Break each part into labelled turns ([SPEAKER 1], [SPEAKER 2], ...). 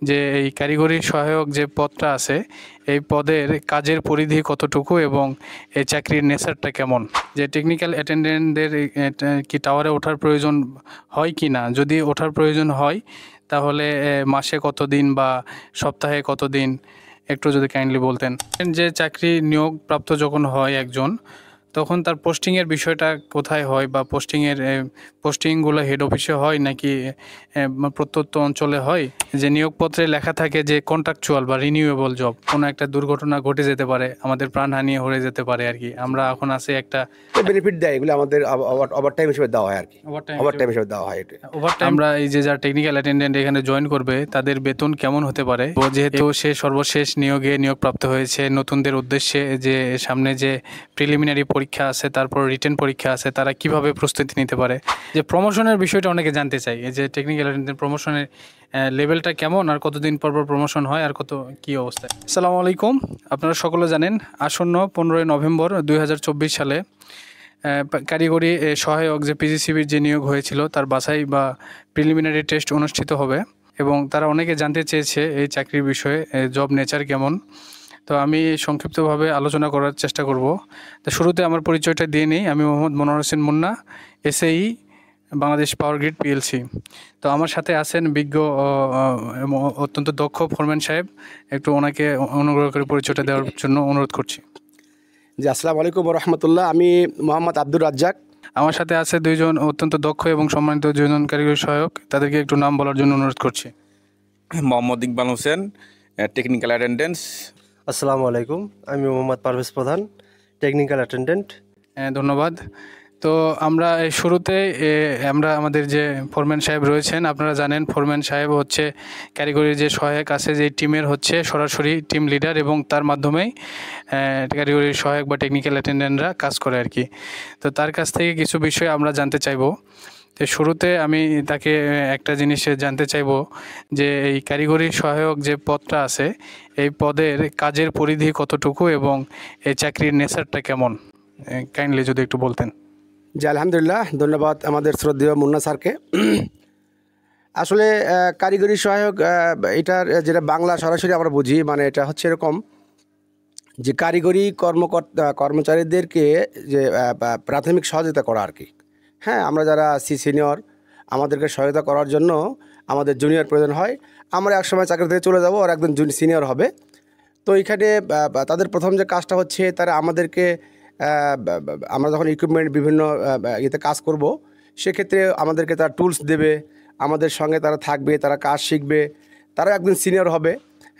[SPEAKER 1] যে এই কারিগরি সহায়ক যে পদটা আছে এই পদের কাজের পরিধি কতটুকু এবং এই চাকরির নেচারটা কেমন, যে টেকনিক্যাল অ্যাটেন্ডেন্টদের কি টাওয়ারে ওঠার প্রয়োজন হয় কি না, যদি ওঠার প্রয়োজন হয় তাহলে মাসে কতদিন বা সপ্তাহে কতদিন একটু যদি কাইন্ডলি বলতেন। যে চাকরি নিয়োগপ্রাপ্ত যখন হয় একজন, তখন তার পোস্টিংয়ের বিষয়টা কোথায় হয় বা পোস্টিংগুলো হেড অফিসে হয় নাকি প্রত্যন্ত অঞ্চলে হয়। যে নিয়োগপত্রে লেখা থাকে যে কন্ট্রাকচুয়াল বা রিনিউয়েবল জব, কোনো একটা দুর্ঘটনা ঘটে যেতে পারে, আমাদের প্রাণহানি হয়ে যেতে পারে আর কি। আমরা এখন আছে একটা
[SPEAKER 2] বেনিফিট দেয়, এগুলো আমাদের ওভারটাইম হিসেবে দেওয়া হয় আর কি, ওভারটাইম হিসেবে দেওয়া হয়।
[SPEAKER 1] ওভারটাইম আমরা এই যে যারা টেকনিক্যাল অ্যাটেন্ডেন্ট এখানে জয়েন করবে তাদের বেতন কেমন হতে পারে, যেহেতু সে সর্বশেষ নিয়োগপ্রাপ্ত হয়েছে, নতুনদের উদ্দেশ্যে যে সামনে যে প্রিলিমিনারি পরীক্ষা আছে, তারপর রিটেন পরীক্ষা আছে, তারা কিভাবে প্রস্তুতি নিতে পারে। যে প্রমোশনের বিষয়টা অনেকে জানতে চাই, এই যে টেকনিক্যাল অ্যাটেন্ডেন্ট প্রমোশনের লেভেলটা কেমন, আর কতদিন পর প্রমোশন হয়, আর কী অবস্থায়। আসসালামু আলাইকুম, আপনারা সকলে জানেন আসন্ন 15ই নভেম্বর 2024 সালে কারিগরি সহায়ক যে পিজিসিবির যে নিয়োগ হয়েছিল তার বাছাই বা প্রিলিমিনারি টেস্ট অনুষ্ঠিত হবে এবং তারা অনেকে জানতে চেয়েছে এই চাকরির বিষয়ে, জব নেচার কেমন। তো আমি সংক্ষিপ্তভাবে আলোচনা করার চেষ্টা করব। তো শুরুতে আমার পরিচয়টা দিয়ে নিই। আমি Mohammad Monowar Hossain Munna, SAE Bangladesh power grid PLC. তো আমার সাথে আছেন বিজ্ঞ অত্যন্ত দক্ষ ফোরম্যান সাহেব, একটু ওনাকে অনুগ্রহ করে পরিচয়টা দেওয়ার জন্য অনুরোধ করছি।
[SPEAKER 2] জি, আসসালামু আলাইকুম রহমতুল্লাহ। আমি মোহাম্মদ আব্দুর রাজ্জাক।
[SPEAKER 1] আমার সাথে আছে দুইজন অত্যন্ত দক্ষ এবং সম্মানিত দুইজন কারিগরি সহায়ক, তাদেরকে একটু নাম বলার জন্য অনুরোধ করছি।
[SPEAKER 3] Mohammad Iqbal Hossain, technical attendance.
[SPEAKER 4] আসসালামু আলাইকুম, আমি মোহাম্মদ পারভেজ প্রধান, টেকনিক্যাল অ্যাটেন্ডেন্ট।
[SPEAKER 1] ধন্যবাদ। তো আমরা শুরুতে আমরা আমাদের যে ফোরম্যান সাহেব রয়েছেন, আপনারা জানেন ফোরম্যান সাহেব হচ্ছে কারিগরির যে সহায়ক আছে যে টিমের হচ্ছে সরাসরি টিম লিডার এবং তার মাধ্যমেই কারিগরির সহায়ক বা টেকনিক্যাল অ্যাটেন্ডেন্টরা কাজ করে আর কি। তো তার কাছ থেকে কিছু বিষয় আমরা জানতে চাইবো। তো শুরুতে আমি তাকে একটা জিনিস জানতে চাইবো যে এই কারিগরি সহায়ক যে পদটা আছে এই পদের কাজের পরিধি কতটুকু এবং এই চাকরির নেচারটা কেমন, কাইন্ডলি যদি একটু বলতেন।
[SPEAKER 2] জি, আলহামদুলিল্লাহ, ধন্যবাদ আমাদের শ্রদ্ধেয় মুন্না স্যারকে। আসলে কারিগরি সহায়ক এটার যেটা বাংলা সরাসরি আমরা বুঝি, মানে এটা হচ্ছে এরকম যে কারিগরি কর্মচারীদেরকে যে প্রাথমিক সহযোগিতা করা আর কি। হ্যাঁ, আমরা যারা সিনিয়র, আমাদেরকে সহায়তা করার জন্য আমাদের জুনিয়র প্রয়োজন হয়। আমরা একসময় চাকরি থেকে চলে যাব, আর একজন সিনিয়র হবে। তো এখানে তাদের প্রথম যে কাজটা হচ্ছে, তারা আমাদেরকে আমরা যখন ইকুইপমেন্ট বিভিন্ন ইয়েতে কাজ করব, সেক্ষেত্রে আমাদেরকে তারা টুলস দেবে, আমাদের সঙ্গে তারা থাকবে, তারা কাজ শিখবে, তারা একদিন সিনিয়র হবে।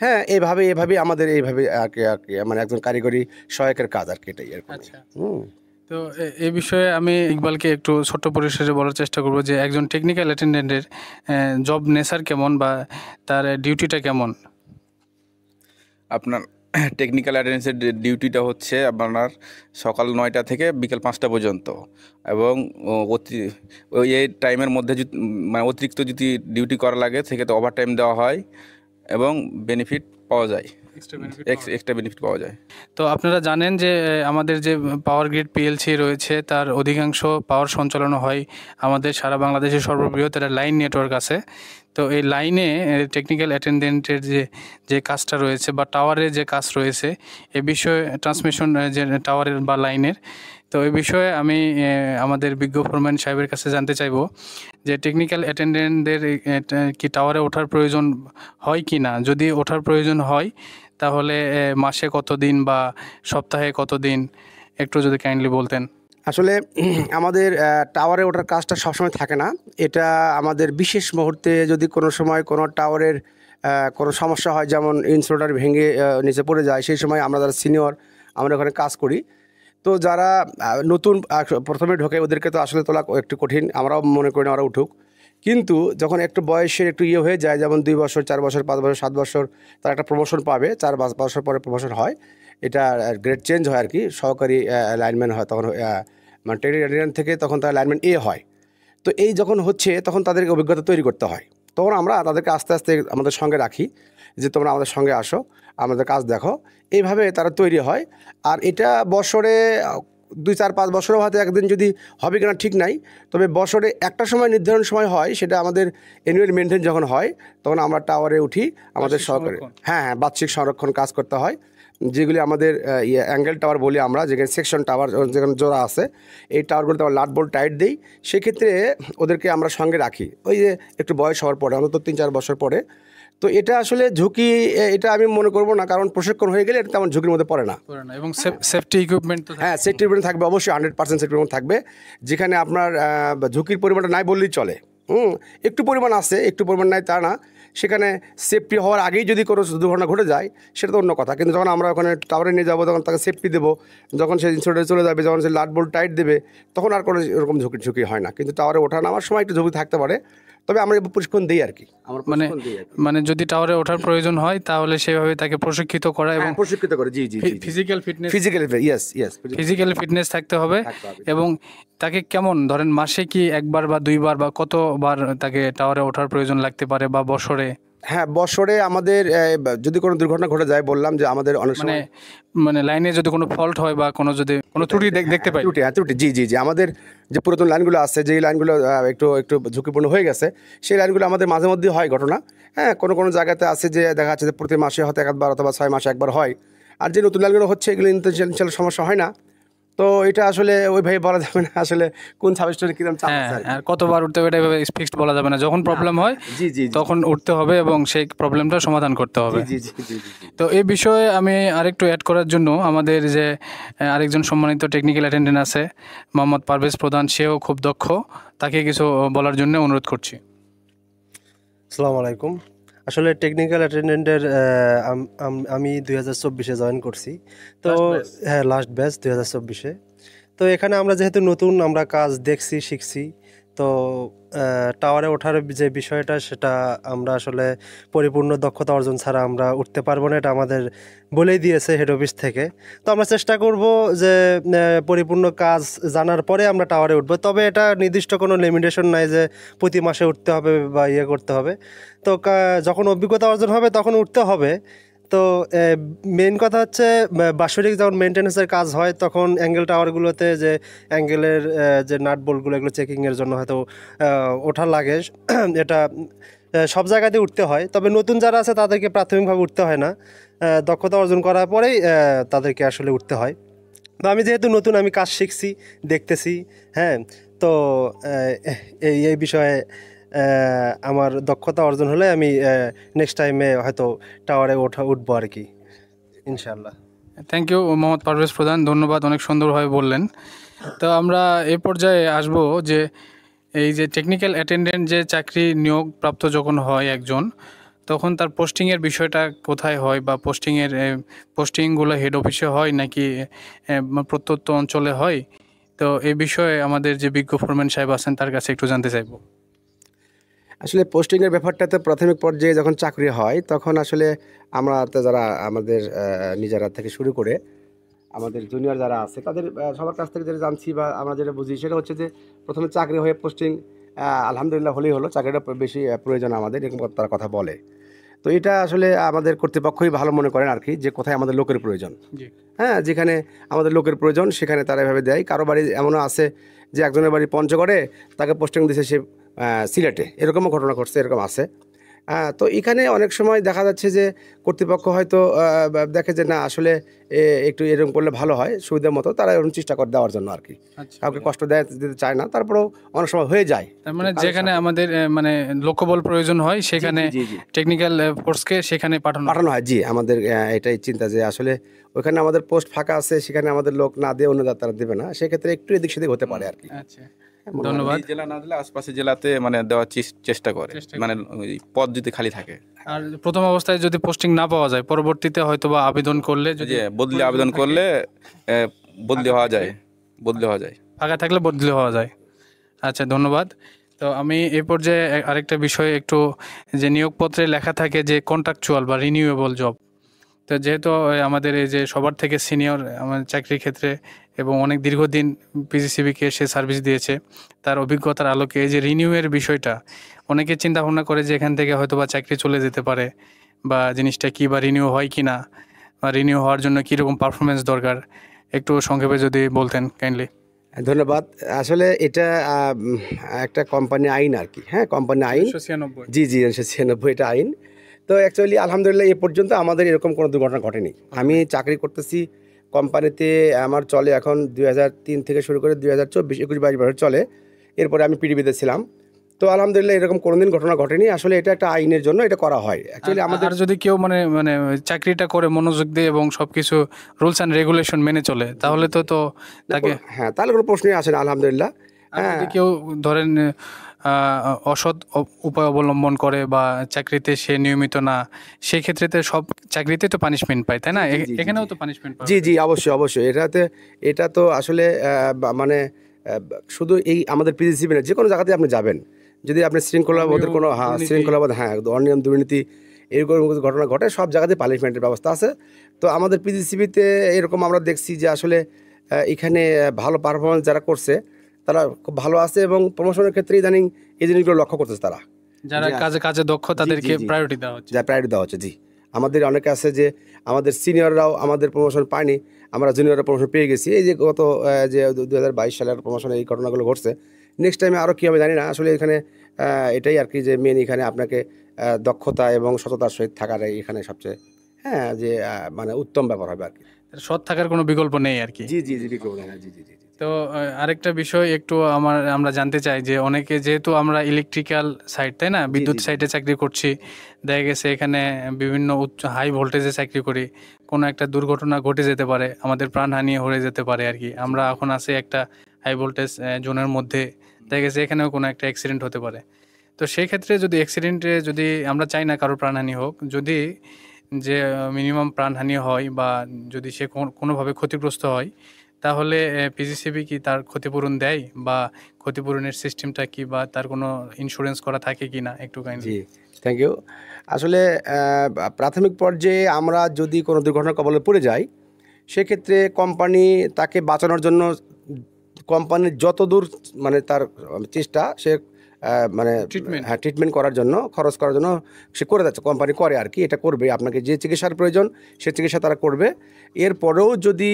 [SPEAKER 2] হ্যাঁ, এভাবে আমাদের এইভাবে আর কি মানে একজন কারিগরি সহায়কের কাজ আর কি, এটাই এরকম।
[SPEAKER 1] আচ্ছা, তো এই বিষয়ে আমি ইকবালকে একটু ছোট্ট পরিসরে বলার চেষ্টা করব যে একজন টেকনিক্যাল অ্যাটেন্ডেন্টের জব নেচার কেমন বা তার ডিউটিটা কেমন।
[SPEAKER 3] আপনার টেকনিক্যাল অ্যাটেন্ডেন্সের ডিউটিটা হচ্ছে আপনার সকাল 9টা থেকে বিকেল 5টা পর্যন্ত, এবং এই টাইমের মধ্যে মানে অতিরিক্ত যদি ডিউটি করা লাগে সেক্ষেত্রে ওভার টাইম দেওয়া হয় এবং বেনিফিট পাওয়া যায়, এক্সট্রা বেনিফিট পাওয়া যায়।
[SPEAKER 1] তো আপনারা জানেন যে আমাদের যে পাওয়ার গ্রিড পিএলসি রয়েছে তার অধিকাংশ পাওয়ার সঞ্চালন হয় আমাদের সারা বাংলাদেশের সর্ববৃহৎ একটা লাইন নেটওয়ার্ক আছে। তো এই লাইনে টেকনিক্যাল অ্যাটেন্ডেন্টের যে কাজটা রয়েছে বা টাওয়ারের যে কাজ রয়েছে এ বিষয়ে, ট্রান্সমিশন যে টাওয়ারের বা লাইনের, তো এই বিষয়ে আমি আমাদের বিজ্ঞ ফোরম্যান সাহেবের কাছে জানতে চাইবো যে টেকনিক্যাল অ্যাটেন্ডেন্টদের কি টাওয়ারে ওঠার প্রয়োজন হয় কি না, যদি ওঠার প্রয়োজন হয় তাহলে মাসে কতদিন বা সপ্তাহে কতদিন একটু যদি কাইন্ডলি বলতেন।
[SPEAKER 2] আসলে আমাদের টাওয়ারে ওঠার কাজটা সবসময় থাকে না। এটা আমাদের বিশেষ মুহূর্তে যদি কোনো সময় কোনো টাওয়ারের কোনো সমস্যা হয়, যেমন ইনসুলেটর ভেঙে নিচে পড়ে যায়, সেই সময় আমরা যারা সিনিয়র আমরা ওখানে কাজ করি। তো যারা নতুন প্রথমে ঢোকে ওদেরকে তো আসলে তোলা একটু কঠিন, আমরাও মনে করি না ওরা উঠুক। কিন্তু যখন একটু বয়সের একটু হয়ে যায়, যেমন 2 বছর, 4 বছর, 5 বছর, 7 বছর, তারা একটা প্রমোশন পাবে। 4 বছর পরে প্রমোশন হয়, এটা গ্রেড চেঞ্জ হয় আর কি, সহকারী লাইনম্যান হয় তখন, মানে টেকনিক্যাল থেকে তখন তারা লাইনম্যান হয়। তো এই যখন হচ্ছে তখন তাদেরকে অভিজ্ঞতা তৈরি করতে হয়। তখন আমরা তাদেরকে আস্তে আস্তে আমাদের সঙ্গে রাখি যে তোমরা আমাদের সঙ্গে আসো, আমাদের কাজ দেখো, এইভাবে তারা তৈরি হয়। আর এটা বছরে 2-4-5 বছরও হয়তো একদিন যদি হবে কিনা ঠিক নাই, তবে বছরে একটা সময় নির্ধারণ সময় হয়, সেটা আমাদের অ্যানুয়াল মেনটেন যখন হয় তখন আমরা টাওয়ারে উঠি। আমাদের সরকারে হ্যাঁ বার্ষিক সংরক্ষণ কাজ করতে হয়, যেগুলি আমাদের অ্যাঙ্গেল টাওয়ার বলি আমরা, যেখানে সেকশন টাওয়ার যেখানে জোড়া আছে, এই টাওয়ারগুলোতে আমরা লাট বোল্ট টাইট দিই। সেক্ষেত্রে ওদেরকে আমরা সঙ্গে রাখি ওই যে একটু বয়স হওয়ার পরে, অন্তত 3-4 বছর পরে। তো এটা আসলে ঝুঁকি, এটা আমি মনে করবো না, কারণ প্রশিক্ষণ হয়ে গেলে এটা তেমন ঝুঁকির মধ্যে পড়ে না।
[SPEAKER 1] এবং সেফটি ইকুইপমেন্ট তো
[SPEAKER 2] হ্যাঁ সেফটি ইকুইপমেন্ট থাকবে অবশ্যই, 100% সেফটি ইকুইপমেন্ট থাকবে, যেখানে আপনার ঝুঁকির পরিমাণটা নাই বললেই চলে। একটু পরিমাণ আছে, একটু পরিমাণ নাই তা না, সেখানে সেফটি হওয়ার আগেই যদি কোনো দুর্ঘটনা ঘটে যায় সেটা তো অন্য কথা। কিন্তু যখন আমরা ওখানে টাওয়ারে নিয়ে যাবো, তখন তাকে সেফটি দেবো, যখন সে ইনসিডেন্টে চলে যাবে, যখন সে লাট বোল্ট টাইট দেবে, তখন আর কোনো এরকম ঝুঁকি হয় না। কিন্তু টাওয়ারে ওঠা নামার সময় একটু ঝুঁকি থাকতে পারে, তবে আমরা প্রশিক্ষণ দিই আর কি।
[SPEAKER 1] মানে যদি টাওয়ারে ওঠার প্রয়োজন হয় তাহলে সেভাবে তাকে প্রশিক্ষিত করা এবং
[SPEAKER 2] প্রশিক্ষিত করে, জি জি
[SPEAKER 1] ফিজিক্যাল ফিটনেস
[SPEAKER 2] ফিজিক্যাল
[SPEAKER 1] ফিটনেস থাকতে হবে। এবং তাকে কেমন ধরেন মাসে কি 1বার বা 2বার বা কতবার তাকে টাওয়ারে ওঠার প্রয়োজন লাগতে পারে, বা বছরে?
[SPEAKER 2] হ্যাঁ বছরে আমাদের যদি কোনো দুর্ঘটনা ঘটে যায়, বললাম যে আমাদের অনেক সময়
[SPEAKER 1] মানে লাইনে যদি কোনো ফল্ট হয় বা কোনো যদি কোনো ত্রুটি দেখতে পাই,
[SPEAKER 2] ত্রুটি জি জি জি আমাদের যে পুরাতন লাইনগুলো আছে, যেই লাইনগুলো একটু ঝুঁকিপূর্ণ হয়ে গেছে, সেই লাইনগুলো আমাদের মাঝে মধ্যে হয় ঘটনা। হ্যাঁ কোনো জায়গাতে আছে যে দেখা যাচ্ছে যে প্রতি মাসে হয়তো 1বার অথবা 6 মাসে 1বার হয়। আর যে নতুন লাইনগুলো হচ্ছে এগুলো ইনশাল্লাহ সমস্যা হয় না। তো এটা আসলে ওইভাবে বলা যাবে না আসলে কোন সাবস্টেশনে কিরকম চাপ আছে,
[SPEAKER 1] আর কতবার উঠতে হবে এটা ফিক্সড বলা যাবে না। যখন প্রবলেম হয়
[SPEAKER 2] জি জি
[SPEAKER 1] তখন উঠতে হবে এবং সেই প্রবলেমটা সমাধান করতে হবে।
[SPEAKER 2] জি জি জি।
[SPEAKER 1] তো এই বিষয়ে আমি আরেকটু অ্যাড করার জন্য আমাদের যে আরেকজন সম্মানিত টেকনিক্যাল অ্যাটেন্ডেন্ট আছে মোহাম্মদ পারভেজ প্রধান, সেও খুব দক্ষ, তাকে কিছু বলার জন্য অনুরোধ করছি।
[SPEAKER 4] আসসালামু আলাইকুম। আসলে টেকনিক্যাল অ্যাটেন্ডেন্টের আমি 2024-এ জয়েন করছি। তো হ্যাঁ লাস্ট ব্যাচ 2024-এ। তো এখানে আমরা যেহেতু নতুন, আমরা কাজ দেখছি, শিখছি। তো টাওয়ারে ওঠার যে বিষয়টা, সেটা আমরা আসলে পরিপূর্ণ দক্ষতা অর্জন ছাড়া আমরা উঠতে পারবো না, এটা আমাদের বলেই দিয়েছে হেড অফিস থেকে। তো আমরা চেষ্টা করব যে পরিপূর্ণ কাজ জানার পরে আমরা টাওয়ারে উঠবো। তবে এটা নির্দিষ্ট কোনো লিমিটেশন নাই যে প্রতি মাসে উঠতে হবে বা করতে হবে। তো যখন অভিজ্ঞতা অর্জন হবে তখন উঠতে হবে। তো মেইন কথা হচ্ছে বাৎসরিক যখন মেনটেন্যান্সের কাজ হয়, তখন অ্যাঙ্গেল টাওয়ারগুলোতে যে অ্যাঙ্গেলের যে নাট বোল্টগুলো, এগুলো চেকিংয়ের জন্য হয়তো ওঠা লাগে। এটা সব জায়গাতে উঠতে হয়, তবে নতুন যারা আছে তাদেরকে প্রাথমিকভাবে উঠতে হয় না, দক্ষতা অর্জন করার পরেই তাদেরকে আসলে উঠতে হয়। তো আমি যেহেতু নতুন, আমি কাজ শিখছি, দেখতেছি। হ্যাঁ, তো এই বিষয়ে আমার দক্ষতা অর্জন হলে আমি নেক্সট টাইমে হয়তো টাওয়ারে উঠবো আর কি, ইনশাল্লাহ।
[SPEAKER 1] থ্যাংক ইউ মোহাম্মদ পারভেজ প্রধান, ধন্যবাদ, অনেক সুন্দরভাবে বললেন। তো আমরা এই পর্যায়ে আসবো যে এই যে টেকনিক্যাল অ্যাটেন্ডেন্ট যে চাকরি নিয়োগ প্রাপ্ত যখন হয় একজন, তখন তার পোস্টিংয়ের বিষয়টা কোথায় হয়, বা পোস্টিংগুলো হেড অফিসে হয় নাকি প্রত্যন্ত অঞ্চলে হয়? তো এই বিষয়ে আমাদের যে বিজ্ঞ ফোরম্যান সাহেব আছেন তার কাছে একটু জানতে চাইবো।
[SPEAKER 2] আসলে পোস্টিংয়ের ব্যাপারটা তো প্রাথমিক পর্যায়ে যখন চাকরি হয়, তখন আসলে আমরা তো যারা আমাদের নিজেরা থেকে শুরু করে আমাদের জুনিয়র যারা আছে তাদের সবার কাছ থেকে যেটা জানছি বা আমরা যেটা বুঝি, সেটা হচ্ছে যে প্রথমে চাকরি হয়ে পোস্টিং আলহামদুলিল্লাহ হলেই হলো, চাকরিটা বেশি প্রয়োজন আমাদের, এরকম তারা কথা বলে। তো এটা আসলে আমাদের কর্তৃপক্ষই ভালো মনে করেন আর কি, যে কোথায় আমাদের লোকের প্রয়োজন। হ্যাঁ, যেখানে আমাদের লোকের প্রয়োজন সেখানে তারা এভাবে দেয়। কারো বাড়ি এমনও আছে যে একজনের বাড়ি পঞ্চগড়ে, তাকে পোস্টিং দিয়েছে সে সিলেটে, এরকমও ঘটনা ঘটছে, এরকম আছে। তো এখানে অনেক সময় দেখা যাচ্ছে যে কর্তৃপক্ষ হয়তো দেখে যে না আসলে একটু এরকম করলে ভালো হয়, সুবিধার মতো, তারা এরকম চেষ্টা করে দেওয়ার জন্য আর কি। কাউকে কষ্ট দিতে চায় না, তারপরেও অনেক সময় হয়ে যায়।
[SPEAKER 1] তার মানে যেখানে আমাদের মানে লোকবল প্রয়োজন হয় সেখানে টেকনিক্যাল ফোর্সকে সেখানে পাঠানো হয়।
[SPEAKER 2] জি, আমাদের এটাই চিন্তা যে আসলে ওইখানে আমাদের পোস্ট ফাঁকা আছে, সেখানে আমাদের লোক না দিয়ে অন্য তারা দেবে না, সেক্ষেত্রে একটু এদিক সেদিক হতে পারে আর কি।
[SPEAKER 1] আচ্ছা, ধন্যবাদ।
[SPEAKER 3] জেলা না দিলে আশপাশের জেলাতে মানে দেওয়ার চেষ্টা করে, মানে পদ যদি খালি থাকে।
[SPEAKER 1] আর প্রথম অবস্থায় যদি পোস্টিং না পাওয়া যায়, পরবর্তীতে হয়তো বা আবেদন করলে, যদি
[SPEAKER 3] বদলি আবেদন করলে বদলি হওয়া যায়,
[SPEAKER 1] ফাঁকা থাকলে বদলি হওয়া যায়। আচ্ছা, ধন্যবাদ। তো আমি এই পর্যায়ে আরেকটা বিষয় একটু, যে নিয়োগপত্রে লেখা থাকে যে কন্ট্রাকচুয়াল বা রিনিউয়েবল জব। তো যেহেতু আমাদের এই যে সবার থেকে সিনিয়র আমাদের চাকরির ক্ষেত্রে এবং অনেক দীর্ঘদিন পিজিসিবিকে সে সার্ভিস দিয়েছে, তার অভিজ্ঞতার আলোকে এই যে রিনিউয়ের বিষয়টা, অনেকে চিন্তা ভাবনা করে যে এখান থেকে হয়তো বা চাকরি চলে যেতে পারে, বা জিনিসটা কী, বা রিনিউ হয় কি না, বা রিনিউ হওয়ার জন্য কীরকম পারফরমেন্স দরকার, একটু সংক্ষেপে যদি বলতেন কাইন্ডলি।
[SPEAKER 2] ধন্যবাদ। আসলে এটা একটা কোম্পানি আইন আর কি, হ্যাঁ কোম্পানি আইন।
[SPEAKER 1] 1996।
[SPEAKER 2] জি জি 1996 এটা আইন। তো অ্যাকচুয়ালি আলহামদুলিল্লাহ এ পর্যন্ত আমাদের এরকম কোনো দুর্ঘটনা ঘটেনি। আমি চাকরি করতেছি কোম্পানিতে, আমার চলে এখন 2003 থেকে শুরু করে 2024, 21, 22 বছর চলে। এরপরে আমি পিডিবিতে ছিলাম। তো আলহামদুলিল্লাহ এরকম কোনোদিন ঘটনা ঘটেনি। আসলে এটা একটা আইনের জন্য এটা করা হয় অ্যাকচুয়ালি আমাদের।
[SPEAKER 1] আর যদি কেউ মানে মানে চাকরিটা করে মনোযোগ দিয়ে এবং সবকিছু রুলস অ্যান্ড রেগুলেশন মেনে চলে, তাহলে তো তাকে,
[SPEAKER 2] হ্যাঁ তাহলে কোনো প্রশ্নই আসে না আলহামদুলিল্লাহ।
[SPEAKER 1] আর যদি কেউ ধরেন অসৎ উপায় অবলম্বন করে বা চাকরিতে সে নিয়মিত না, সেই ক্ষেত্রে তো সব চাকরিতে তো পানিশমেন্ট পায়, তাই না? এখানেও তো পানিশমেন্ট পায়।
[SPEAKER 2] জি জি অবশ্যই অবশ্যই। এটা তো আসলে মানে শুধু এই আমাদের পিজিসিবি না, যে কোনো জায়গাতে আপনি যাবেন, যদি আপনি শৃঙ্খলাবোধের কোনো শৃঙ্খলাবোধ, হ্যাঁ অনিয়ম দুর্নীতি এরকম ঘটনা ঘটে, সব জায়গাতে পানিশমেন্টের ব্যবস্থা আছে। তো আমাদের পিজিসিবিতে এরকম আমরা দেখছি যে আসলে এখানে ভালো পারফরমেন্স যারা করছে তারা খুব ভালো আছে, এবং প্রমোশনের ক্ষেত্রে ইদানিং এই জিনিসগুলো লক্ষ্য করতেছে তারা,
[SPEAKER 1] যারা কাজে দক্ষ তাদেরকে প্রায়োরিটি দেওয়া হচ্ছে।
[SPEAKER 2] যা প্রায়োরিটি দেওয়া হচ্ছে। জি, আমাদের অনেকে আছে যে আমাদের সিনিয়ররাও আমাদের প্রমোশন পায়নি, আমরা জুনিয়ররা প্রমোশন পেয়ে গেছি। এই যে গত যে 2022 সালের প্রমোশনে এই ঘটনাগুলো ঘটছে। নেক্সট টাইমে আরও কী হবে জানি না। আসলে এখানে এটাই আর কি, যে মেন এখানে আপনাকে দক্ষতা এবং সততার সহিত থাকাটাই এখানে সবচেয়ে যে মানে উত্তম ব্যাপার হবে আর কি।
[SPEAKER 1] সৎ থাকার কোনো বিকল্প নেই আর কি।
[SPEAKER 2] জি জি জি বিকল্প নেই, জি জি জি।
[SPEAKER 1] তো আরেকটা বিষয় একটু আমরা জানতে চাই যে অনেকে, যেহেতু আমরা ইলেকট্রিক্যাল সাইড, তাই না, বিদ্যুৎ সাইডে চাকরি করছি, দেখা গেছে এখানে বিভিন্ন উচ্চ হাই ভোল্টেজে চাকরি করি, কোনো একটা দুর্ঘটনা ঘটে যেতে পারে, আমাদের প্রাণহানি হয়ে যেতে পারে আর কি। আমরা এখন আছি একটা হাই ভোল্টেজ জোনের মধ্যে, দেখা গেছে এখানেও কোনো একটা অ্যাক্সিডেন্ট হতে পারে। তো সেই ক্ষেত্রে যদি অ্যাক্সিডেন্টে, যদি আমরা চাই না কারোর প্রাণহানি হোক, যদি যে মিনিমাম প্রাণহানি হয় বা যদি সে কোনোভাবে ক্ষতিগ্রস্ত হয়, তাহলে পিজিসিবি কি তার ক্ষতিপূরণ দেয়, বা ক্ষতিপূরণের সিস্টেমটা কি, বা তার কোনো ইন্স্যুরেন্স করা থাকে কি না, একটু কাইন্ডলি।
[SPEAKER 2] G thank you. আসলে প্রাথমিক পর্যায়ে আমরা যদি কোনো দুর্ঘটনার কবলে পড়ে যাই, সেক্ষেত্রে কোম্পানি তাকে বাঁচানোর জন্য কোম্পানির যতদূর মানে তার চেষ্টা, সে মানে ট্রিটমেন্ট করার জন্য, খরচ করার জন্য সে করে যাচ্ছে, কোম্পানি করে আর কি। এটা করবে, আপনাকে যে চিকিৎসার প্রয়োজন সে চিকিৎসা তারা করবে। এরপরেও যদি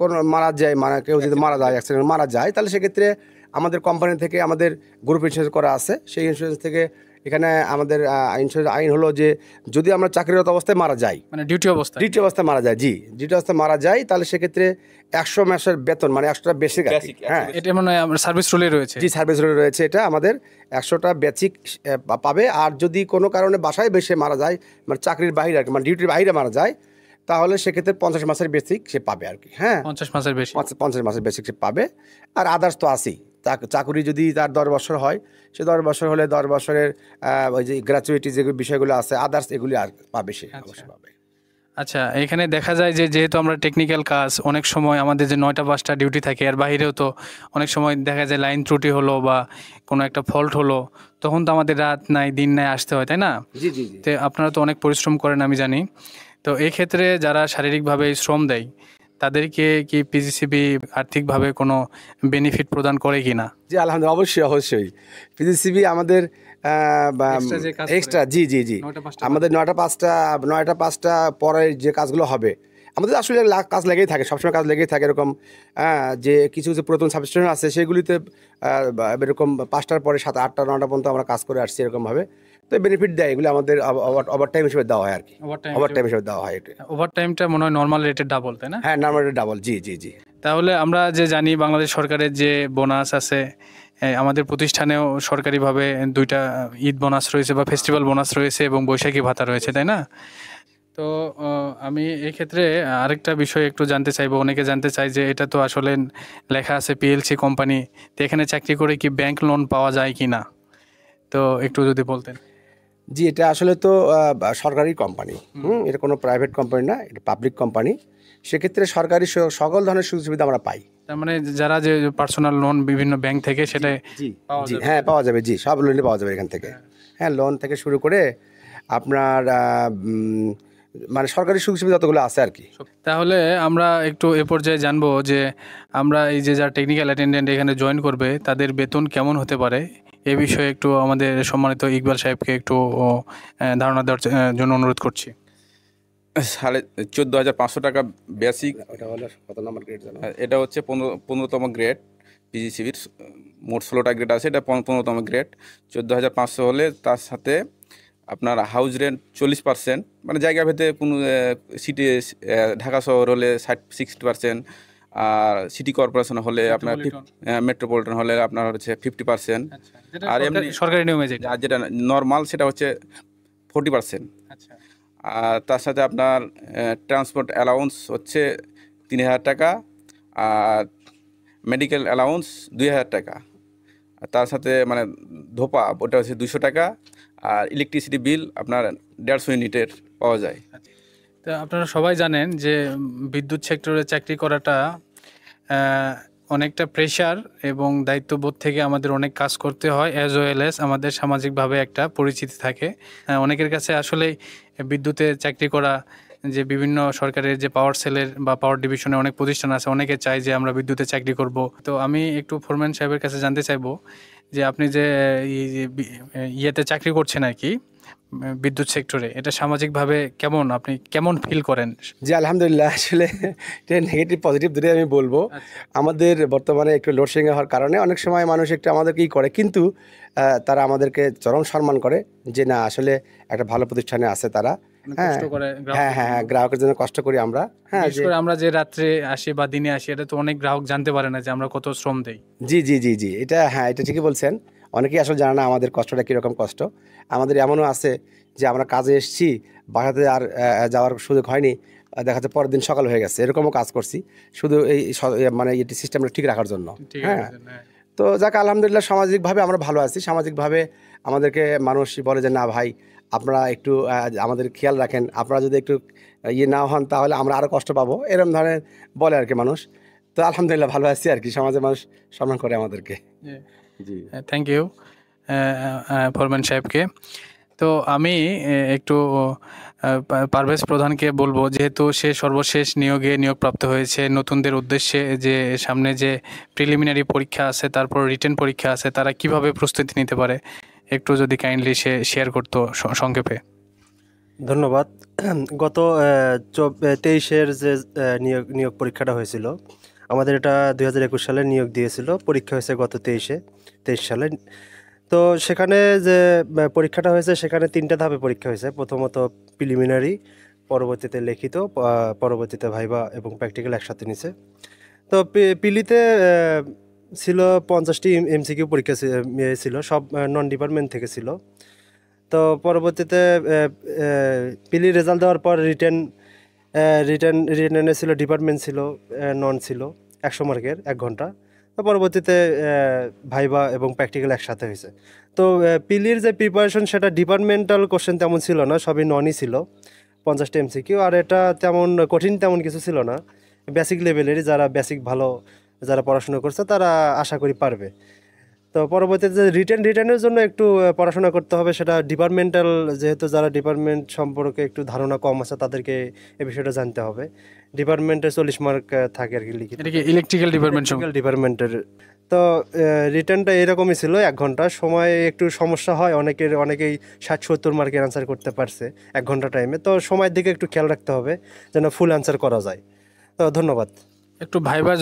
[SPEAKER 2] কোনো মারা যায়, কেউ যদি মারা যায়, অ্যাক্সিডেন্ট মারা যায়, তাহলে সেক্ষেত্রে আমাদের কোম্পানি থেকে আমাদের গ্রুপ ইন্স্যুরেন্স করা আছে। সেই ইন্স্যুরেন্স থেকে এখানে আমাদের ইন্স্যুরেন্স আইন হলো যে যদি আমরা চাকরিরত অবস্থায় মারা যাই,
[SPEAKER 1] মানে ডিউটি অবস্থায় মারা যায়,
[SPEAKER 2] জি ডিউটি অবস্থায় মারা যায়, তাহলে সেক্ষেত্রে 100 মাসের বেতন, মানে 100টা বেসিক, হ্যাঁ
[SPEAKER 1] এটা মানে আমরা সার্ভিস রুলে রয়েছে।
[SPEAKER 2] জি সার্ভিস রুলে রয়েছে, এটা আমাদের 100টা বেসিক পাবে। আর যদি কোনো কারণে বাসায় বেশি মারা যায়, মানে চাকরির বাইরে আর কি, মানে ডিউটির বাইরে মারা যায়, তাহলে সেক্ষেত্রে 50 মাসের বেসিক সে পাবে আর কি। হ্যাঁ
[SPEAKER 1] 50 মাসের বেশি,
[SPEAKER 2] 50 মাসের বেসিক সে পাবে। আর আদার্স তো আছেই, চাকরি যদি তার 10 বছর হয়, সে 10 বছর হলে 10 বছরের ওই যে গ্র্যাচুইটি যে বিষয়গুলো আছে, আদার্স এগুলি আর পাবে, সে অবশ্যই পাবে।
[SPEAKER 1] আচ্ছা, এখানে দেখা যায় যে যেহেতু আমরা টেকনিক্যাল কাজ, অনেক সময় আমাদের যে 9টা 5টা ডিউটি থাকে, এর বাইরেও তো অনেক সময় দেখা যায় লাইন ত্রুটি হলো বা কোনো একটা ফল্ট হলো, তখন তো আমাদের রাত নাই দিন নাই আসতে হয়, তাই না?
[SPEAKER 2] জি জি জি।
[SPEAKER 1] তো আপনারা তো অনেক পরিশ্রম করেন আমি জানি। তো এই ক্ষেত্রে যারা শারীরিকভাবে শ্রম দেয়, তাদেরকে কি পিজিসিবি আর্থিকভাবে কোনো বেনিফিট প্রদান করে কি না?
[SPEAKER 2] জি আলহামদুলিল্লাহ, অবশ্যই অবশ্যই। পিজিসিবি আমাদের এক্সট্রা, জি জি জি, আমাদের 9টা 5টা পরে যে কাজগুলো হবে, আমাদের আসলে কাজ লেগেই থাকে, সবসময় কাজ লেগেই থাকে। এরকম যে কিছু কিছু পুরাতন সাবস্টেশন আছে, সেগুলিতে এরকম 5টার পরে 7, 8টা 9টা পর্যন্ত আমরা কাজ করে আসছি এরকমভাবে। তো বেনিফিট দেয়, এগুলো আমাদের ওভার টাইম হিসেবে দেওয়া হয় আর কি। ওভার টাইম হিসেবে দেওয়া হয় এটা।
[SPEAKER 1] ওভার টাইমটা মনে হয় নর্মাল রেটের ডাবল, তাই না?
[SPEAKER 2] হ্যাঁ নর্মাল রেটের ডাবল, জি জি জি।
[SPEAKER 1] তাহলে আমরা যে জানি বাংলাদেশ সরকারের যে বোনাস আছে, আমাদের প্রতিষ্ঠানেও সরকারিভাবে 2টা ঈদ বোনাস রয়েছে বা ফেস্টিভ্যাল বোনাস রয়েছে এবং বৈশাখী ভাতা রয়েছে, তাই না? তো আমি এই ক্ষেত্রে আরেকটা বিষয় একটু জানতে চাইবো। অনেকে জানতে চাই যে এটা তো আসলে লেখা আছে পিএলসি কোম্পানি, তো এখানে চাকরি করে কি ব্যাংক লোন পাওয়া যায় কি না, তো একটু যদি বলতেন।
[SPEAKER 2] জি, এটা আসলে তো সরকারি কোম্পানি, এটা কোনো প্রাইভেট কোম্পানি না, এটা পাবলিক কোম্পানি। সেক্ষেত্রে সরকারি সকল ধরনের সুযোগ সুবিধা আমরা পাই।
[SPEAKER 1] তার মানে যারা যে পার্সোনাল লোন বিভিন্ন ব্যাংক থেকে, সেটা
[SPEAKER 2] জি জি হ্যাঁ পাওয়া যাবে, জি সব লোনই পাওয়া যাবে এখান থেকে। হ্যাঁ লোন থেকে শুরু করে আপনার মানে সরকারি সুযোগ সুবিধা যতগুলো আছে আর কি।
[SPEAKER 1] তাহলে আমরা একটু এ পর্যায়ে জানবো যে আমরা এই যে যারা টেকনিক্যাল অ্যাটেন্ডেন্ট এখানে জয়েন করবে, তাদের বেতন কেমন হতে পারে, এ বিষয়ে একটু আমাদের সম্মানিত ইকবাল সাহেবকে একটু ধারণা দেওয়ার জন্য অনুরোধ করছি।
[SPEAKER 3] 14,500 টাকা বেসিক।
[SPEAKER 2] ওটা হলো কত নম্বর গ্রেড জানো?
[SPEAKER 3] এটা হচ্ছে 15তম গ্রেড পিজিসিবির। মোট 16টা গ্রেড আছে, এটা 15তম গ্রেড। 14,500 হলে তার সাথে আপনার হাউস রেন্ট 40%, মানে জায়গা ভেদে কোনো সিটি ঢাকা শহর হলে 60%, আর সিটি কর্পোরেশন হলে আপনার মেট্রোপলিটন হলে আপনার হচ্ছে 50%, আর এমনি
[SPEAKER 1] সরকারি নিয়মে যেটা।
[SPEAKER 3] আর যেটা নর্মাল সেটা হচ্ছে 40%।
[SPEAKER 1] আচ্ছা,
[SPEAKER 3] আর তার সাথে আপনার ট্রান্সপোর্ট অ্যালাউন্স হচ্ছে 3,000 টাকা, আর মেডিকেল অ্যালাউন্স 2,000 টাকা, আর তার সাথে মানে ধোপা ওটা হচ্ছে 200 টাকা, আর ইলেকট্রিসিটি বিল আপনার 150 ইউনিটের পাওয়া যায়।
[SPEAKER 1] তো আপনারা সবাই জানেন যে বিদ্যুৎ সেক্টরে চাকরি করাটা অনেকটা প্রেশার এবং দায়িত্ববোধ থেকে আমাদের অনেক কাজ করতে হয়, অ্যাজ ওয়েল এস আমাদের সামাজিকভাবে একটা পরিচিতি থাকে। অনেকের কাছে আসলেই বিদ্যুতে চাকরি করা, যে বিভিন্ন সরকারের যে পাওয়ার সেলের বা পাওয়ার ডিভিশনে অনেক প্রতিষ্ঠান আছে, অনেকে চায় যে আমরা বিদ্যুতে চাকরি করব। তো আমি একটু ফোরম্যান সাহেবের কাছে জানতে চাইবো যে আপনি যে ইয়েতে চাকরি করছেন আর কি, বিদ্যুৎ সেক্টরে, এটা সামাজিকভাবে কেমন, আপনি কেমন ফিল করেন?
[SPEAKER 2] জি আলহামদুলিল্লাহ, আসলে এটা নেগেটিভ পজিটিভ দুটোই আমি বলবো। আমাদের বর্তমানে একটু লোডশেডিং হওয়ার কারণে অনেক সময় মানুষ একটু আমাদেরকে করে, কিন্তু তারা আমাদেরকে চরম সম্মান করে যে না আসলে একটা ভালো প্রতিষ্ঠানে আছে তারা। হ্যাঁ
[SPEAKER 1] কষ্ট করে
[SPEAKER 2] হ্যাঁ হ্যাঁ হ্যাঁ, গ্রাহকের জন্য কষ্ট করি আমরা। হ্যাঁ
[SPEAKER 1] বিশেষ করে আমরা যে রাত্রে আসি বা দিনে আসি, এটা তো অনেক গ্রাহক জানতে পারে না যে আমরা কত শ্রম দেই।
[SPEAKER 2] জি জি জি জি, এটা হ্যাঁ, এটা ঠিকই বলছেন। অনেকেই আসলে জানে না আমাদের কষ্টটা কীরকম কষ্ট। আমাদের এমনও আছে যে আমরা কাজে এসেছি, বাসাতে আর যাওয়ার সুযোগ হয়নি, দেখা যাচ্ছে পরের দিন সকাল হয়ে গেছে, এরকমও কাজ করছি শুধু এই মানে এটি সিস্টেমটা ঠিক রাখার জন্য।
[SPEAKER 1] ঠিক
[SPEAKER 2] হ্যাঁ,
[SPEAKER 1] আছে, হ্যাঁ।
[SPEAKER 2] তো যাক আলহামদুলিল্লাহ, সামাজিকভাবে আমরা ভালো আছি। সামাজিকভাবে আমাদেরকে মানুষ বলে যে না ভাই আপনারা একটু আমাদের খেয়াল রাখেন, আপনারা যদি একটু ইয়ে না হন তাহলে আমরা আরও কষ্ট পাবো, এরকম ধরনের বলে আর কি মানুষ। তো আলহামদুলিল্লাহ ভালো আছি আর কি, সমাজের মানুষ সম্মান করে আমাদেরকে। জি
[SPEAKER 1] থ্যাংক ইউ ফরম্যান সাহেবকে। তো আমি একটু পারভেজ প্রধানকে বলবো, যেহেতু সে সর্বশেষ নিয়োগপ্রাপ্ত হয়েছে, নতুনদের উদ্দেশ্যে যে সামনে যে প্রিলিমিনারি পরীক্ষা আছে, তারপর রিটেন পরীক্ষা আছে, তারা কিভাবে প্রস্তুতি নিতে পারে একটু যদি কাইন্ডলি সে শেয়ার করতো সংক্ষেপে।
[SPEAKER 4] ধন্যবাদ। গত 23-এর যে নিয়োগ পরীক্ষাটা হয়েছিল, আমাদের এটা 2021 সালে নিয়োগ দিয়েছিল, পরীক্ষা হয়েছে গত 23 সালে। তো সেখানে যে পরীক্ষাটা হয়েছে সেখানে 3টা ধাপে পরীক্ষা হয়েছে। প্রথমত প্রিলিমিনারি, পরবর্তীতে লিখিত, পরবর্তীতে ভাইবা এবং প্র্যাকটিক্যাল একসাথে নিছে। তো পিলিতে ছিল 50টি এমসিকিউ পরীক্ষা ছিল, সব নন ডিপার্টমেন্ট থেকে ছিল। তো পরবর্তীতে পিলি রেজাল্ট দেওয়ার পর রিটেনে ছিল, ডিপার্টমেন্ট ছিল, নন ছিল, 100 মার্কের 1 ঘন্টা। তো পরবর্তীতে ভাইবা এবং প্র্যাকটিক্যাল একসাথে হয়েছে। তো পিলির যে প্রিপারেশন সেটা ডিপার্টমেন্টাল কোশ্চেন তেমন ছিল না, সবই ননই ছিল, 50টা এমসিকিউ। আর এটা তেমন কঠিন তেমন কিছু ছিল না, বেসিক লেভেলেরই, যারা বেসিক ভালো যারা পড়াশোনা করছে তারা আশা করি পারবে। তো পরবর্তীতে যে রিটেনের জন্য একটু পড়াশোনা করতে হবে, সেটা ডিপার্টমেন্টাল, যেহেতু যারা ডিপার্টমেন্ট সম্পর্কে একটু ধারণা কম আছে তাদেরকে এই বিষয়টা জানতে হবে। ডিপার্টমেন্টে 40 মার্ক থাকে আর কি, লিখিত
[SPEAKER 1] ইলেকট্রিক্যাল
[SPEAKER 4] ডিপার্টমেন্টের। তো রিটেনটা এরকমই ছিল, 1 ঘন্টা সময়। একটু সমস্যা হয়, অনেকেই 60-70 মার্কের অ্যান্সার করতে পারছে 1 ঘন্টা টাইমে। তো সময়ের দিকে একটু খেয়াল রাখতে হবে যেন ফুল অ্যান্সার করা যায়। তো ধন্যবাদ।
[SPEAKER 1] একটু ভাইবার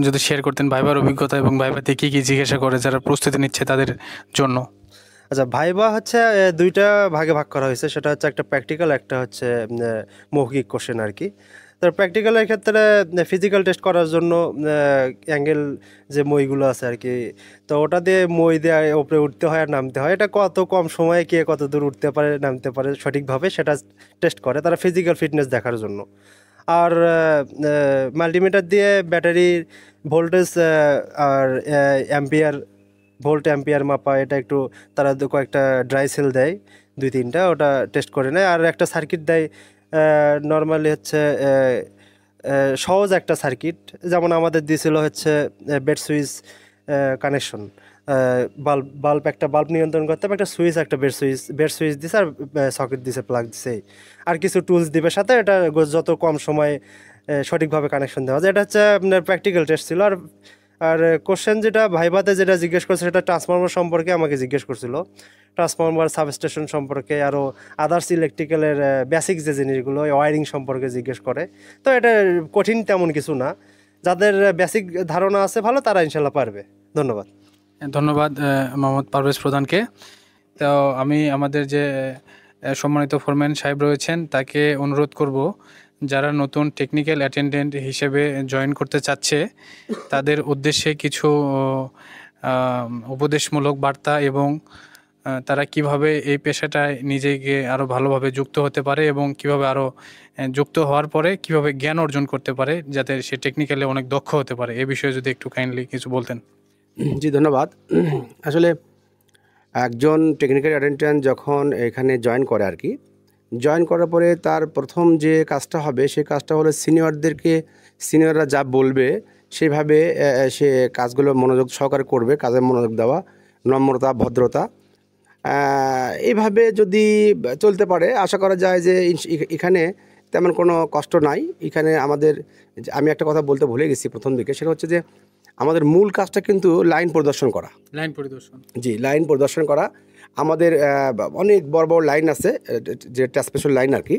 [SPEAKER 1] যদি শেয়ার করতেন, ভাইবার অভিজ্ঞতা এবং ভাইবাতে কি কি জিজ্ঞাসা করে যারা প্রস্তুতি নিচ্ছে তাদের জন্য।
[SPEAKER 4] আচ্ছা, ভাইবা হচ্ছে 2টা ভাগে ভাগ করা হয়েছে, সেটা হচ্ছে একটা প্র্যাকটিক্যাল, একটা হচ্ছে মৌখিক কোশ্চেন আর কি। তো প্র্যাকটিক্যালের ক্ষেত্রে ফিজিক্যাল টেস্ট করার জন্য অ্যাঙ্গেল যে মইগুলো আছে আর কি, তো ওটা দিয়ে মই দিয়ে ওপরে উঠতে হয় আর নামতে হয়। এটা কত কম সময়ে কে কত দূর উঠতে পারে নামতে পারে সঠিকভাবে সেটা টেস্ট করে তারা, ফিজিক্যাল ফিটনেস দেখার জন্য। আর মাল্টিমিটার দিয়ে ব্যাটারির ভোল্টেজ আর ভোল্ট অ্যাম্পিয়ার মাপা, এটা একটু তারা কয়েকটা ড্রাই সেল দেয় 2-3টা, ওটা টেস্ট করে নেয়। আর একটা সার্কিট দেয়, নর্মালি হচ্ছে সহজ একটা সার্কিট, যেমন আমাদের দিয়েছিল হচ্ছে বেড সুইচ কানেকশন, একটা বাল্ব নিয়ন্ত্রণ করতে হবে, একটা সুইচ, একটা বেড সুইচ দিছে, আর সকেট দিছে, প্লাগ দিছে, আর কিছু টুলস দিবে সাথে। এটা যত কম সময়ে সঠিকভাবে কানেকশন দেওয়া যায়, এটা হচ্ছে আপনার প্র্যাকটিক্যাল টেস্ট ছিল। আর কোশ্চেন যেটা ভাইভাতে যেটা জিজ্ঞেস করছে, সেটা ট্রান্সফর্মার সম্পর্কে আমাকে জিজ্ঞেস করছিল। ট্রান্সফরমার, সাবস্টেশন সম্পর্কে, আরও আদার্স ইলেকট্রিক্যালের বেসিক যে জিনিসগুলো, ওয়ারিং সম্পর্কে জিজ্ঞেস করে। তো এটা কঠিন তেমন কিছু না, যাদের বেসিক ধারণা আছে ভালো, তারা ইনশাল্লাহ পারবে। ধন্যবাদ।
[SPEAKER 1] ধন্যবাদ মোহাম্মদ পারভেজ প্রধানকে। তো আমি আমাদের যে সম্মানিত ফোরম্যান সাহেব রয়েছেন তাকে অনুরোধ করব, যারা নতুন টেকনিক্যাল অ্যাটেন্ডেন্ট হিসেবে জয়েন করতে চাচ্ছে তাদের উদ্দেশ্যে কিছু উপদেশমূলক বার্তা এবং তারা কিভাবে এই পেশাটায় নিজেকে আরও ভালোভাবে যুক্ত হতে পারে এবং কিভাবে আরও যুক্ত হওয়ার পরে কিভাবে জ্ঞান অর্জন করতে পারে যাতে সে টেকনিক্যালি অনেক দক্ষ হতে পারে, এ বিষয়ে যদি একটু কাইন্ডলি কিছু বলতেন।
[SPEAKER 2] জি ধন্যবাদ। আসলে একজন টেকনিক্যাল অ্যাটেন্ডেন্ট যখন এখানে জয়েন করে আর কি, জয়েন করার পরে তার প্রথম যে কাজটা হবে সেই কাজটা হলো সিনিয়ররা যা বলবে সেইভাবে সে কাজগুলো মনোযোগ সহকারে করবে, কাজে মনোযোগ দেওয়া, নম্রতা, ভদ্রতা, এইভাবে যদি চলতে পারে আশা করা যায় যে এখানে তেমন কোনো কষ্ট নাই। এখানে আমি একটা কথা বলতে ভুলে গেছি প্রথম দিকে, সেটা হচ্ছে যে আমাদের মূল কাজটা কিন্তু লাইন পরিদর্শন করা।
[SPEAKER 1] লাইন পরিদর্শন,
[SPEAKER 2] জি, লাইন পরিদর্শন করা। আমাদের অনেক বড় বড় লাইন আছে, যে ট্রান্সমিশন লাইন আর কি।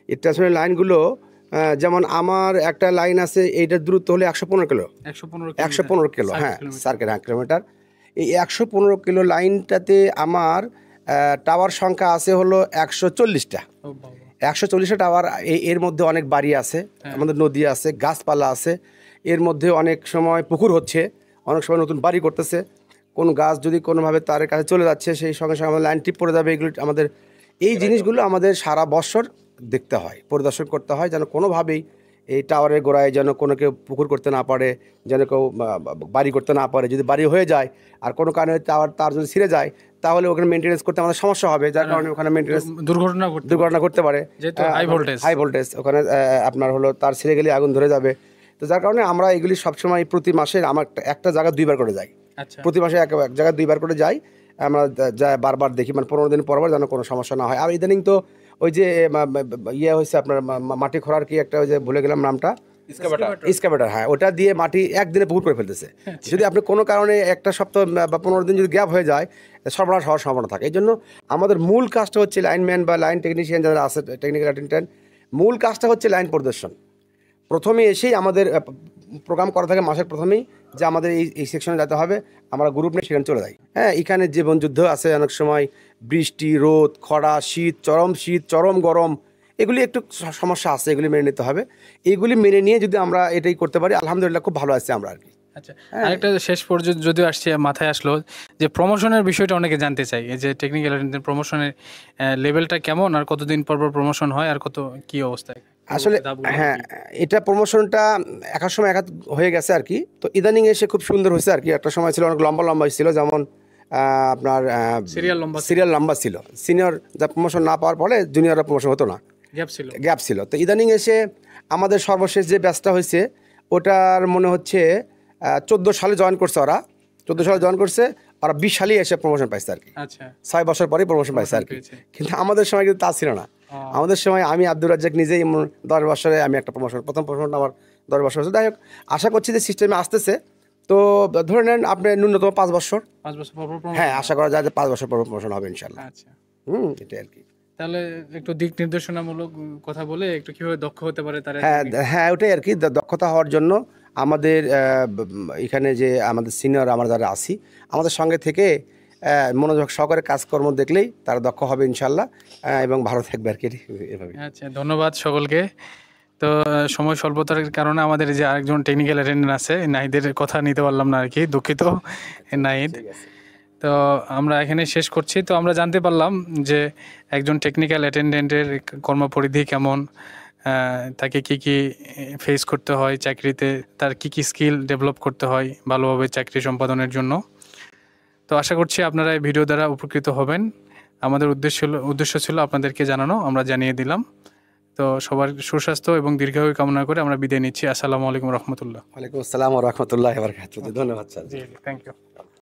[SPEAKER 2] এই ট্রান্সমিশন লাইনগুলো যেমন আমার একটা লাইন আছে, এইটার দূরত্ব হলো 115 কিলো। 115 কিলো, হ্যাঁ, সার্কেল, হ্যাঁ, কিলোমিটার। এই 115 কিলো লাইনটাতে আমার টাওয়ার সংখ্যা আছে হলো 140টা। 140টা টাওয়ার। এর মধ্যে অনেক বাড়ি আছে, আমাদের নদী আছে, গাছপালা আছে, এর মধ্যে অনেক সময় পুকুর হচ্ছে, অনেক সময় নতুন বাড়ি করতেছে। কোন গাছ যদি কোনোভাবে তার কাছে চলে যাচ্ছে, সেই সঙ্গে সঙ্গে আমাদের লাইন টিপ পড়ে যাবে। এগুলো আমাদের, এই জিনিসগুলো আমাদের সারা বছর দেখতে হয়, পরিদর্শন করতে হয়, যেন কোনোভাবেই এই টাওয়ারের গোড়ায় যেন কোনো কেউ পুকুর করতে না পারে, যেন কেউ বাড়ি করতে না পারে। যদি বাড়ি হয়ে যায় আর কোনো কারণে তার যদি ছিঁড়ে যায়, তাহলে ওখানে মেনটেন্যান্স করতে আমাদের সমস্যা হবে, যার কারণে ওখানে মেনটেন্যান্স দুর্ঘটনা করতে পারে। হাই ভোল্টেজ ওখানে আপনার হলো তার ছিঁড়ে গেলে আগুন ধরে যাবে। তো যার কারণে আমরা এগুলি সবসময় প্রতি মাসে আমার একটা জায়গা 2বার করে যাই। প্রতি মাসে এক জায়গায় 2বার করে যাই আমরা, বারবার দেখি, মানে 15 দিন পর যেন কোনো সমস্যা না হয়। আর ইদানিং তো ওই যে ইয়ে হয়েছে আপনার মাটি খোঁড়ার কি একটা, ওই যে ভুলে গেলাম নামটা, স্ক্যাভেটার, হ্যাঁ, ওটা দিয়ে মাটি একদিনে পুকুর করে ফেলতেছে। যদি আপনি কোনো কারণে একটা সপ্তাহ বা 15 দিন যদি গ্যাপ হয়ে যায়, সর্বনাশ হওয়ার সম্ভাবনা থাকে। এই জন্য আমাদের মূল কাজটা হচ্ছে লাইনম্যান বা লাইন টেকনিশিয়ান যারা আছে, টেকনিক্যাল অ্যাটেন্ডেন্ট, মূল কাজটা হচ্ছে লাইন পরিদর্শন। প্রথমে এসেই আমাদের প্রোগ্রাম করা থাকে মাসের প্রথমেই, যে আমাদের এই সেকশনে যেতে হবে, আমরা গ্রুপ নিয়ে সেখানে চলে যাই। হ্যাঁ, এখানে জীবন যুদ্ধ আছে, অনেক সময় বৃষ্টি, রোদ, খরা, শীত, চরম গরম, এগুলি একটু সমস্যা আছে, এগুলি মেনে নিতে হবে। এইগুলি মেনে নিয়ে যদি আমরা এটাই করতে পারি, আলহামদুলিল্লাহ খুব ভালো আছে আমরা আর কি।
[SPEAKER 1] আচ্ছা, আরেকটা শেষ পর্যন্ত যদিও আসছে মাথায় আসলো, যে প্রমোশনের বিষয়টা অনেকে জানতে চাই। এই যে টেকনিক্যাল অ্যাটেন্ডেন্ট প্রমোশনের লেভেলটা কেমন, আর কতদিন পর পর প্রমোশন হয়, আর কত কি অবস্থায়?
[SPEAKER 2] আসলে হ্যাঁ, এটা প্রমোশনটা একার সময় একাত হয়ে গেছে আর কি। তো ইদানিং এসে খুব সুন্দর হয়েছে আর কি। একটা সময় ছিল অনেক লম্বা ছিল, যেমন আপনার সিরিয়াল লম্বা ছিল। সিনিয়র যা প্রমোশন না পাওয়ার ফলে জুনিয়ররা প্রমোশন হতো না, গ্যাপ ছিল। তো ইদানিং এসে আমাদের সর্বশেষ যে ব্যাচটা হয়েছে, ওটার মনে হচ্ছে 14 সালে জয়েন করছে ওরা। 14 সালে জয়েন করছে ওরা, 20 সালেই এসে প্রমোশন পাইছে আর কি। 6 বছর পরে প্রমোশন পাইছে আর কি। কিন্তু আমাদের সময় কিন্তু তা ছিল না। আমাদের সময় আমি আব্দুর রাজ্জাক নিজেই 10 বছরে আমি একটা প্রথম প্রমোশনটা আমার 10 বছর হচ্ছে। যাই হোক, আশা করছি যে সিস্টেমে আসতেছে। তো ধরে নেন আপনি ন্যূনতম 5 বছর, হ্যাঁ, আশা করা যায় যে 5 বছর পর প্রমোশন হবে ইনশাল্লাহ। এটাই আর কি।
[SPEAKER 1] তাহলে একটু দিক নির্দেশনামূলক কথা বলে একটু কিভাবে দক্ষ হতে পারে তারা।
[SPEAKER 2] হ্যাঁ, ওটাই আর কি। দক্ষতা হওয়ার জন্য আমাদের এখানে যে আমাদের সিনিয়র আমরা যারা আছি, আমাদের সঙ্গে থেকে মনোযোগ সহকারে কাজকর্ম দেখলেই তারা দক্ষ হবে ইনশাল্লাহ, এবং ভালো থাকবে আর কি, এভাবে।
[SPEAKER 1] আচ্ছা, ধন্যবাদ সকলকে। তো সময় স্বল্পতার কারণে আমাদের যে আরেকজন টেকনিক্যাল অ্যাটেন্ডেন্ট আছে, নাহিদের কথা নিতে পারলাম না আর কি, দুঃখিত নাহিদ। তো আমরা এখানে শেষ করছি। তো আমরা জানতে পারলাম যে একজন টেকনিক্যাল অ্যাটেন্ডেন্টের কর্মপরিধি কেমন, তাকে কি কি ফেস করতে হয় চাকরিতে, তার কি কি স্কিল ডেভেলপ করতে হয় ভালোভাবে চাকরি সম্পাদনের জন্য। তো আশা করছি আপনারা এই ভিডিও দ্বারা উপকৃত হবেন। আমাদের উদ্দেশ্য ছিল আপনাদেরকে জানানো, আমরা জানিয়ে দিলাম। তো সবার সুস্বাস্থ্য এবং দীর্ঘায়ু কামনা করে আমরা বিদায় নিচ্ছি। আসসালামু আলাইকুম রহমতুল্লাহ।
[SPEAKER 2] ওয়ালাইকুম আসসালাম ওয়া রাহমাতুল্লাহি ওয়া বারাকাতুহু। ধন্যবাদ স্যার।
[SPEAKER 1] Thank you.